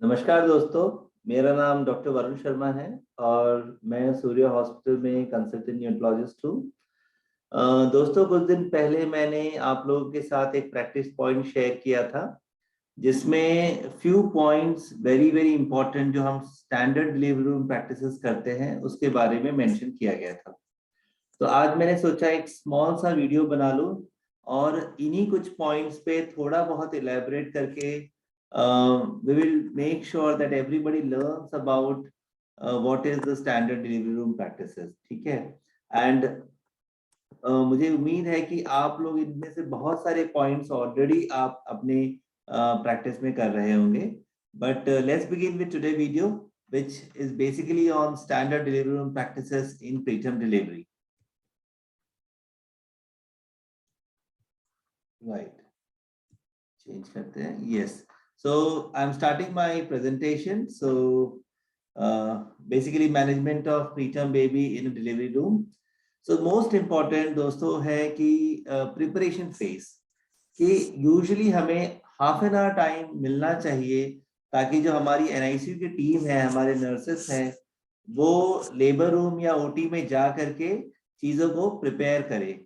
नमस्कार दोस्तों, मेरा नाम डॉक्टर वरुण शर्मा है और मैं सूर्य हॉस्पिटल में कंसल्टेंट न्यूरोलॉजिस्ट हूँ। दोस्तों, कुछ दिन पहले मैंने आप लोगों के साथ एक प्रैक्टिस पॉइंट शेयर किया था जिसमें few points very very important जो हम स्टैंडर्ड डिलीवरी रूम प्रैक्टिसेस करते हैं उसके बारे में मेंशन किया गया था। तो आज मैंने सोचा एक स्मॉल सा वीडियो बना लूं और इन्हीं कुछ पॉइंट्स पे थोड़ा बहुत इलेबोरेट करके we will make sure that everybody learns about what is the standard delivery room practices, ठीक है। एंड मुझे उम्मीद है कि आप लोग इनमें से बहुत सारे पॉइंट्स ऑलरेडी आप अपने प्रैक्टिस में कर रहे होंगे, but let's begin with today video which is basically on standard delivery room practices in preterm delivery. Right. Change करते हैं. Yes. So I'm starting my presentation. So basically management of preterm baby in a delivery room. So most important दोस्तों है कि preparation phase कि usually हमें half an hour time मिलना चाहिए ताकि जो हमारी NICU की टीम है, हमारे नर्सेस हैं, वो लेबर रूम या OT में जा करके चीजों को प्रिपेयर करें,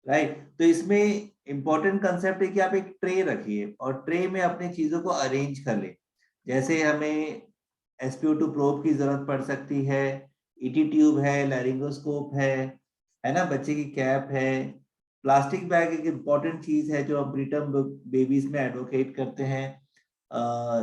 राइट। तो इसमें इंपॉर्टेंट कंसेप्ट है कि आप एक ट्रे रखिए और ट्रे में अपनी चीजों को अरेंज कर ले। जैसे हमें SpO2 प्रोब की जरूरत पड़ सकती है, ET ट्यूब है, लैरिंगोस्कोप है ना, बच्चे की कैप है, प्लास्टिक बैग एक इम्पॉर्टेंट चीज है जो हम प्रीटर्म बेबीज में एडवोकेट करते हैं।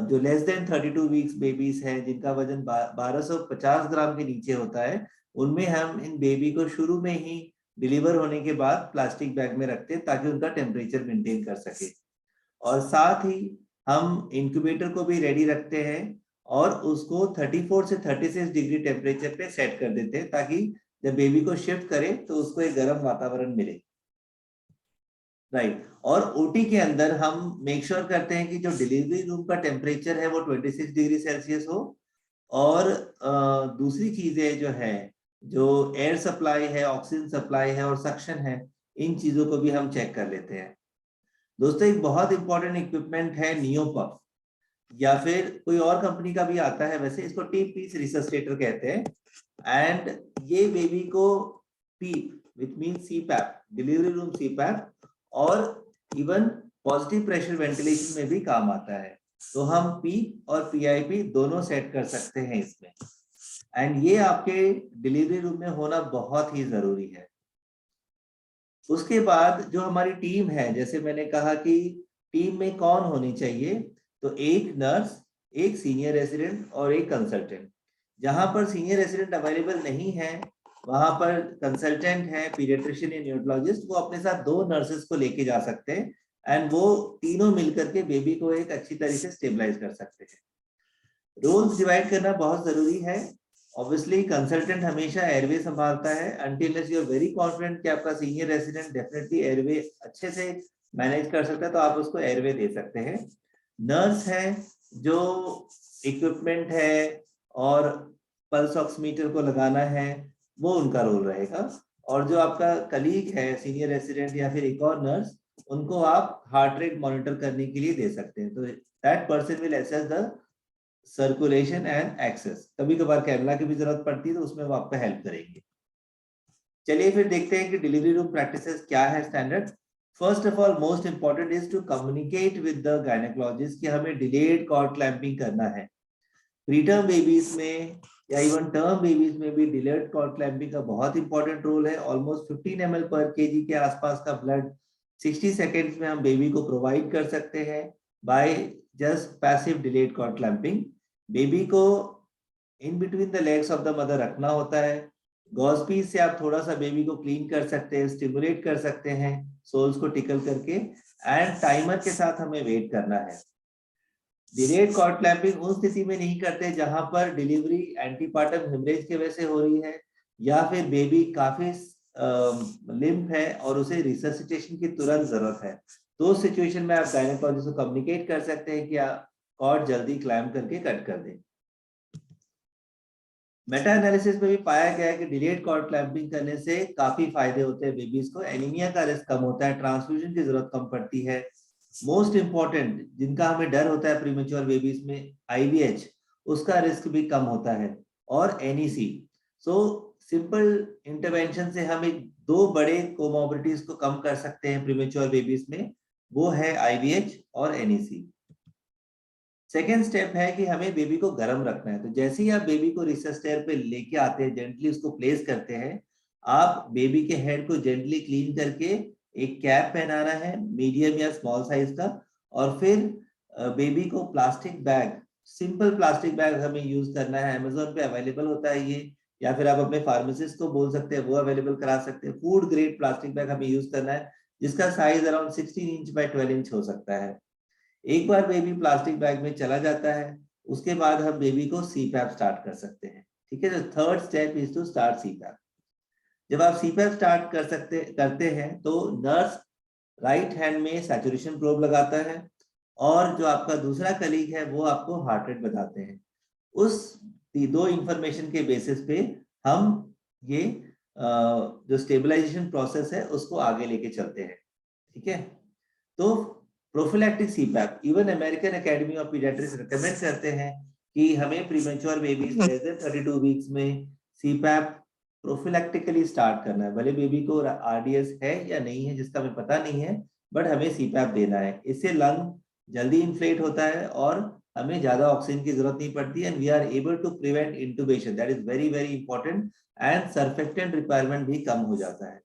जो लेस देन 32 वीक्स बेबीज हैं जिनका वजन 1250 ग्राम के नीचे होता है, उनमें हम इन बेबी को शुरू में ही डिलीवर होने के बाद प्लास्टिक बैग में रखते हैं ताकि उनका टेम्परेचर मेंटेन कर सके। और साथ ही हम इंक्यूबेटर को भी रेडी रखते हैं और उसको 34 से 36 डिग्री टेम्परेचर पे सेट कर देते हैं ताकि जब बेबी को शिफ्ट करें तो उसको एक गर्म वातावरण मिले, राइट। और ओटी के अंदर हम मेक श्योर करते हैं कि जो डिलीवरी रूम का टेम्परेचर है वो 26 डिग्री सेल्सियस हो। और दूसरी चीजें जो है, जो एयर सप्लाई है, ऑक्सीजन सप्लाई है और सक्शन है, इन चीजों को भी हम चेक कर लेते हैं। दोस्तों, एक बहुत इंपॉर्टेंट इक्विपमेंट है नियोपफ, या फिर कोई और कंपनी का भी आता है, वैसे इसको टीप पीस रिसस्टेटर कहते हैं। एंड ये बेबी को PEEP which mean CPAP, delivery room CPAP और इवन पॉजिटिव प्रेशर वेंटिलेशन में भी काम आता है। तो हम पीप और PIP दोनों सेट कर सकते हैं इसमें, एंड ये आपके डिलीवरी रूम में होना बहुत ही जरूरी है। उसके बाद जो हमारी टीम है, जैसे मैंने कहा कि टीम में कौन होनी चाहिए, तो एक नर्स, एक सीनियर रेसिडेंट और एक कंसल्टेंट। जहां पर सीनियर रेसिडेंट अवेलेबल नहीं है वहां पर कंसल्टेंट है, पीडियाट्रिशियन या न्यूरोलॉजिस्ट, वो अपने साथ 2 नर्सेस को लेके जा सकते हैं एंड वो तीनों मिलकर के बेबी को एक अच्छी तरीके से स्टेबलाइज कर सकते हैं। रोल्स डिवाइड करना बहुत जरूरी है। ऑब्वियसली कंसल्टेंट हमेशा एयरवे संभालता है until you are very confident कि आपका सीनियर रेसिडेंट डेफिनेटली एयरवे अच्छे से मैनेज कर सकता है तो आप उसको एयरवे दे सकते हैं। नर्स है जो इक्विपमेंट है और पल्स ऑक्सीमीटर को लगाना है, वो उनका रोल रहेगा। और जो आपका कलीग है, सीनियर रेसिडेंट या फिर एक और नर्स, उनको आप हार्ट रेट मॉनिटर करने के लिए दे सकते हैं। तो that person will assess the circulation and access. कभी कभार कैमरा की भी जरूरत पड़ती है तो उसमें वो आपका हेल्प करेंगे। चलिए फिर देखते हैं कि डिलीवरी रूम प्रैक्टिसेस क्या है standard. First of all, most important is to communicate with the gynaecologist कि हमें डिलेड कॉर्ड क्लैंपिंग करना है। प्रीटर्म बेबीज में या इवन टर्म बेबीज में भी डिलेड कॉर्ड क्लैंपिंग का बहुत इंपॉर्टेंट रोल है। ऑलमोस्ट 15 ml पर kg के आसपास का ब्लड 60 सेकेंड्स में हम बेबी को प्रोवाइड कर सकते हैं by just passive delayed cord clamping. Baby को in between the legs of the mother रखना होता है। गॉज पीस से आप थोड़ा सा बेबी को क्लीन कर सकते हैं, स्टिमुलेट कर सकते हैं सोल्स को टिकल करके, एंड टाइमर के साथ हमें वेट करना है। डिलेड कॉर्ड क्लैंपिंग उस स्थिति में नहीं करते जहां पर डिलीवरी एंटीपार्टम हेमरेज की वजह से हो रही है या फिर बेबी काफी लिम्प है और उसे रिससिटेशन की तुरंत जरूरत है। तो उस सिचुएशन में आप गायनेकोलॉजिस्ट को कम्युनिकेट कर सकते हैं कि कॉर्ड जल्दी क्लैम्प करके कट कर दें। मेटा एनालिसिस में भी पाया गया है कि डिलेड कॉर्ड क्लैंपिंग करने से काफी फायदे होते हैं बेबीज को। एनीमिया का रिस्क कम होता है, ट्रांसफ्यूजन की जरूरत कम पड़ती है, मोस्ट इंपॉर्टेंट जिनका हमें डर होता है प्रीमेच्योर बेबीज में, IVH, उसका रिस्क भी कम होता है, और NEC। सो सिंपल इंटरवेंशन से हम एक 2 बड़े कोमोर्बिडिटीज को कम कर सकते हैं प्रीमेच्योर बेबीज में, वो है IVH और NEC। सेकेंड स्टेप है कि हमें बेबी को गर्म रखना है। तो जैसे ही आप बेबी को रिसेस्टेयर पे लेके आते हैं, जेंटली उसको प्लेस करते हैं, आप बेबी के हेड को जेंटली क्लीन करके एक कैप पहनाना है, मीडियम या स्मॉल साइज का, और फिर बेबी को plastic bag, simple plastic bag हमें यूज करना है। अमेजोन पे अवेलेबल होता है ये, या फिर आप अपने फार्मासिस्ट को बोल सकते हैं, वो अवेलेबल करा सकते हैं। फूड ग्रेड प्लास्टिक बैग हमें यूज करना है, जिसका size around 16 inch by 12 inch हो सकता है। एक बार बेबी प्लास्टिक बैग में चला जाता है, उसके बाद हम बेबी को CPAP स्टार्ट कर सकते हैं। ठीक है, तो third step is to start CPAP। जब आप CPAP स्टार्ट करते हैं तो नर्स राइट हैंड में सैचुरेशन प्रोब लगाता है, और जो आपका दूसरा कलीग है वो आपको हार्ट रेट बताते हैं। उस 2 इंफॉर्मेशन के बेसिस पे हम ये जो स्टेबलाइजेशन प्रोसेस है उसको आगे लेके चलते हैं। ठीक है, तो prophylactic CPAP, even American academy of paediatrics recommend करते हैं कि हमें premature babies less than 32 weeks में CPAP प्रोफिलैक्टिकली स्टार्ट करना है। भले बेबी को RDS है या नहीं है, जिसका हमें पता नहीं है, बट हमें CPAP देना है। इससे लंग जल्दी इन्फ्लेट होता है और हमें ज्यादा ऑक्सीजन की जरूरत नहीं पड़ती, and we are able to prevent intubation, that is very very important, and surfactant requirement भी कम हो जाता है।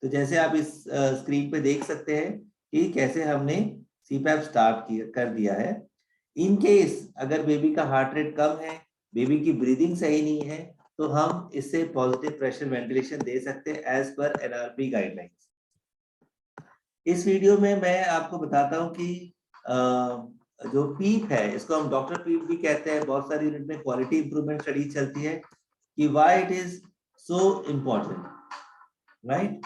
तो जैसे आप इस स्क्रीन पे देख सकते हैं कि कैसे हमने CPAP स्टार्ट कर दिया है। इन केस अगर बेबी का हार्ट रेट कम है, बेबी की ब्रीदिंग सही नहीं है, तो हम इससे पॉजिटिव प्रेशर वेंटिलेशन दे सकते हैं एज पर NRP गाइडलाइंस। इस वीडियो में मैं आपको बताता हूं कि जो पीप है, इसको हम डॉक्टर पीप भी कहते हैं। बहुत सारी यूनिट में क्वालिटी इंप्रूवमेंट स्टडी चलती है कि why it is so important, right.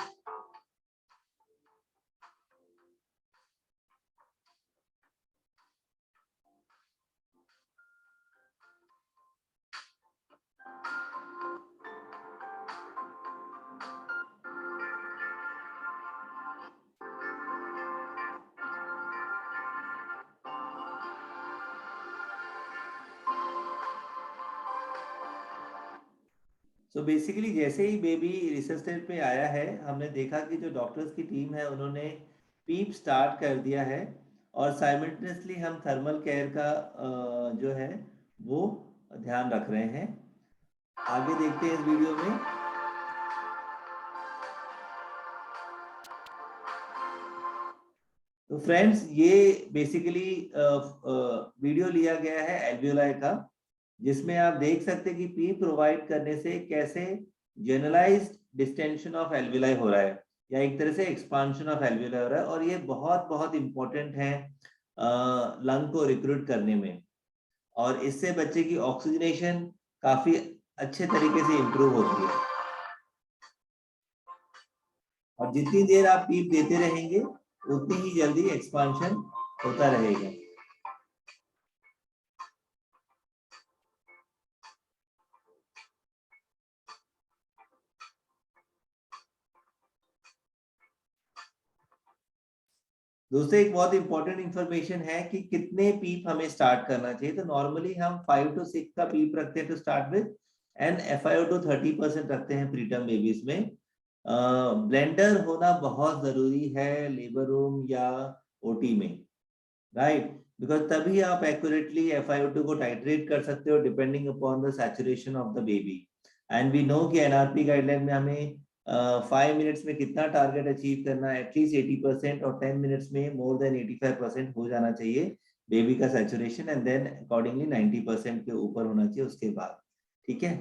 So basically जैसे ही बेबी रिसेस्टेड पे आया है, हमने देखा कि जो डॉक्टर्स की टीम है उन्होंने पीप स्टार्ट कर दिया है, और साइमल्टेनियसली हम थर्मल केयर का जो है वो ध्यान रख रहे हैं। आगे देखते हैं इस वीडियो में। तो फ्रेंड्स, ये बेसिकली वीडियो लिया गया है एल्वियोलाई का, जिसमें आप देख सकते हैं कि पी प्रोवाइड करने से कैसे जनरलाइज्ड डिस्टेंशन ऑफ एल्वियोलाई हो रहा है, या एक तरह से एक्सपांशन ऑफ एल्वियोलाई हो रहा है, और ये बहुत बहुत इंपॉर्टेंट है लंग को रिक्रूट करने में, और इससे बच्चे की ऑक्सीजनेशन काफी अच्छे तरीके से इंप्रूव होती है। और जितनी देर आप पीप देते रहेंगे उतनी ही जल्दी एक्सपांशन होता रहेगा। दोस्तों, एक बहुत इंपॉर्टेंट इंफॉर्मेशन है कि कितने पीप हमें स्टार्ट करना चाहिए। तो नॉर्मली हम 5 to 6 का पीप रखते हैं to start with, and FiO2 30% रखते हैं प्रीटर्म बेबीज में। ब्लेंडर होना बहुत जरूरी है लेबर रूम या OT में, राइट, बिकॉज तभी आप एक्यूरेटली FiO2 को टाइट्रेट कर सकते हो depending upon the saturation of the baby. And we know कि NRP गाइडलाइन में हमें 5 मिनट्स में कितना टारगेट अचीव करना है, एटलीस्ट 80%, और 10 मिनट्स में मोर देन 85% हो जाना चाहिए बेबी का सैचुरेशन, एंड देन अकॉर्डिंगली 90% के ऊपर होना चाहिए उसके बाद। ठीक है,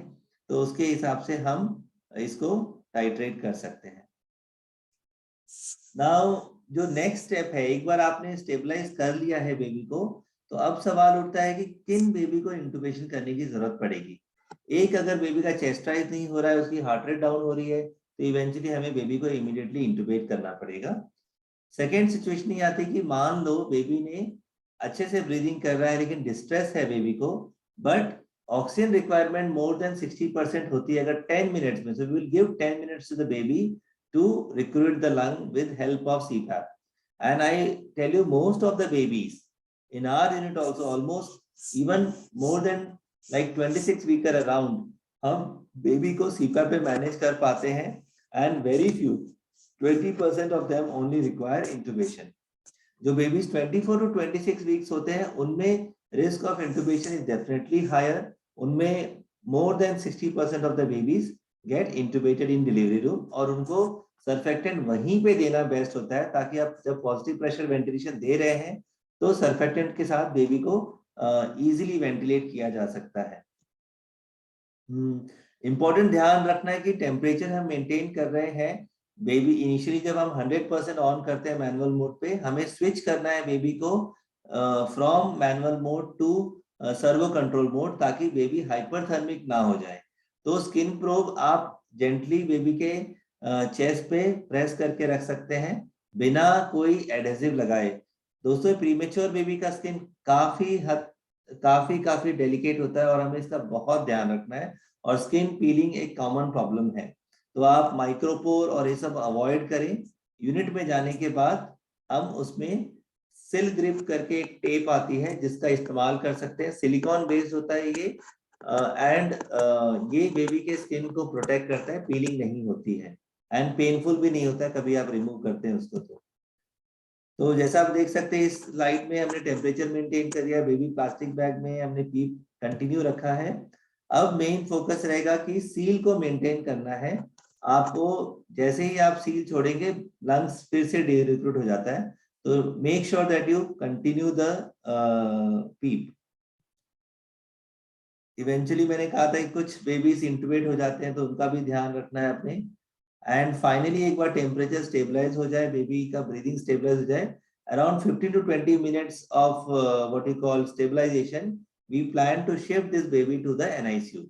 तो उसके हिसाब से हम इसको टाइट्रेट कर सकते हैं। नाउ जो नेक्स्ट स्टेप है, एक बार आपने स्टेबलाइज कर लिया है बेबी को, तो अब सवाल उठता है कि किन बेबी को इंटुबेशन करने की जरूरत पड़ेगी। एक, अगर बेबी का चेस्ट राइज नहीं हो रहा है, उसकी हार्ट रेट डाउन हो रही है, तो इवेंचुअली हमें बेबी को इमीडिएटली इंटुबेट करना पड़ेगा। सेकेंड सिचुएशन ये आती है कि मान लो बेबी ने अच्छे से ब्रीदिंग कर रहा है लेकिन डिस्ट्रेस है बेबी को, but oxygen requirement more than 60% होती है अगर 10 मिनट्स में, so we will give 10 minutes to the baby to recruit the lung with help of CPAP. And I tell you, most of the babies in our unit also, almost even more than like 26 week around, हम baby को CPAP पे manage कर पाते हैं, and very few 20% of them only require intubation. जो babies 24 to 26 weeks होते हैं उनमें risk of intubation is definitely higher. उनमें more than 60% of the babies get intubated in delivery room, और उनको सर्फेक्टेंट वहीं पे देना बेस्ट होता है, ताकि आप जब पॉजिटिव प्रेशर वेंटिलेशन दे रहे हैं तो सर्फेक्टेंट के साथ बेबी को इजीली वेंटिलेट किया जा सकता है. इंपॉर्टेंट ध्यान रखना है कि टेम्परेचर हम मेंटेन कर रहे हैं. बेबी इनिशियली जब हम 100% ऑन करते हैं मैनुअल मोड पे, हमें स्विच करना है बेबी को from manual mode to servo control mode, ताकि बेबी हाइपरथर्मिक ना हो जाए. तो स्किन प्रोब आप जेंटली बेबी के चेस्ट पे प्रेस करके रख सकते हैं बिना कोई एडहेसिव लगाए. दोस्तों, प्रीमेच्योर बेबी का स्किन काफी डेलिकेट होता है और हमें इसका बहुत ध्यान रखना है, और स्किन पीलिंग एक कॉमन प्रॉब्लम है. तो आप माइक्रोपोर और ये सब अवॉइड करें. यूनिट में जाने के बाद हम उसमें सिल ग्रिप करके एक टेप आती है जिसका इस्तेमाल कर सकते हैं. सिलिकॉन बेस्ड होता है ये, एंड ये बेबी के स्किन को प्रोटेक्ट करता है, पीलिंग नहीं होती है एंड पेनफुल भी नहीं होता है कभी आप रिमूव करते हैं उसको. तो जैसा आप देख सकते हैं इस स्लाइड में हमने टेम्परेचर मेंटेन कर दिया, बेबी प्लास्टिक बैग में हमने पीप कंटिन्यू रखा है. अब मेन फोकस रहेगा कि सील को मेंटेन करना है. आपको जैसे ही आप सील छोड़ेंगे लंग्स फिर से डीरिक्रूट हो जाता है, तो make sure that you continue the PEEP. Eventually मैंने कहा था कि कुछ बेबीज इंटुबेट हो जाते हैं, तो उनका भी ध्यान रखना है अपने. एंड फाइनली एक बार टेम्परेचर स्टेबलाइज हो जाए, बेबी का ब्रीदिंग स्टेबलाइज हो जाए, around 15 to 20 minutes of what you call stabilization, we plan to shift this baby to the NICU.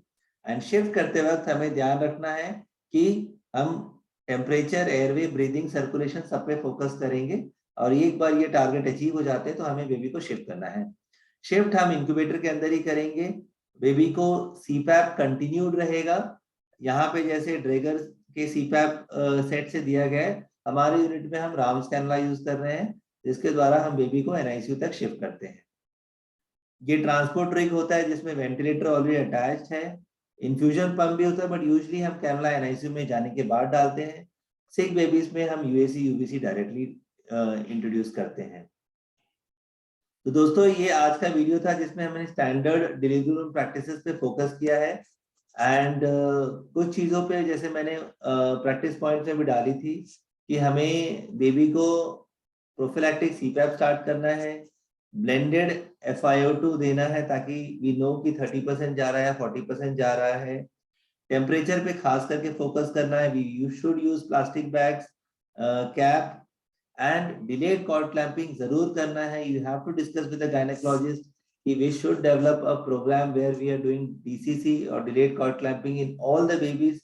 And shift करते वक्त हमें ध्यान रखना है कि हम टेम्परेचर, एयरवे, ब्रीदिंग, सर्कुलेशन सब पे फोकस करेंगे, और एक बार ये टारगेट अचीव हो जाते हैं तो हमें बेबी को शिफ्ट करना है. शिफ्ट हम इंक्यूबेटर के अंदर ही करेंगे. बेबी को CPAP कंटिन्यूड रहेगा. यहाँ पे जैसे ड्रैगर के CPAP सेट से दिया गया है, हमारे यूनिट में हम राम्स कैनुला यूज कर रहे हैं, जिसके द्वारा हम बेबी को NICU तक शिफ्ट करते हैं. ये ट्रांसपोर्ट रिग होता है जिसमें वेंटिलेटर ऑलरेडी अटैच्ड है. इन्फ्यूजन पंप भी होता है, बट यूजुअली हम कैनुला NICU में जाने के बाद डालते हैं. सिक बेबीज में हम UAC UVC डायरेक्टली इंट्रोड्यूस करते हैं. तो दोस्तों, ये आज का वीडियो था जिसमें हमने स्टैंडर्ड डिलीवरी रूम प्रैक्टिसेस पे फोकस किया है. एंड कुछ चीजों पे जैसे मैंने प्रैक्टिस पॉइंट्स में भी डाली थी कि हमें बेबी को प्रोफिलैक्टिक CPAP स्टार्ट करना है, ब्लेंडेड FiO2 देना है ताकि वी नो कि 30% जा रहा है, 40% जा रहा है. टेम्परेचर पे खास करके फोकस करना है. You should use plastic bags, cap, and delayed cord clamping जरूर करना है. You have to discuss with the gynaecologist कि we should develop a program where we are doing DCC or delayed cord clamping in all the babies,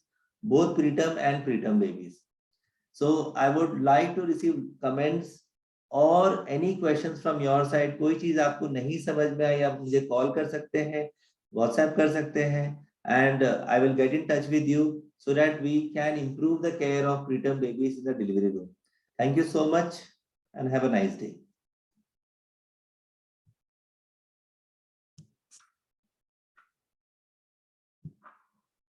both preterm and preterm babies. So I would like to receive comments or any questions from your side. कोई चीज आपको नहीं समझ में आई, आप मुझे call कर सकते हैं, WhatsApp कर सकते हैं, and I will get in touch with you so that we can improve the care of preterm babies in the delivery room. Thank you so much and have a nice day.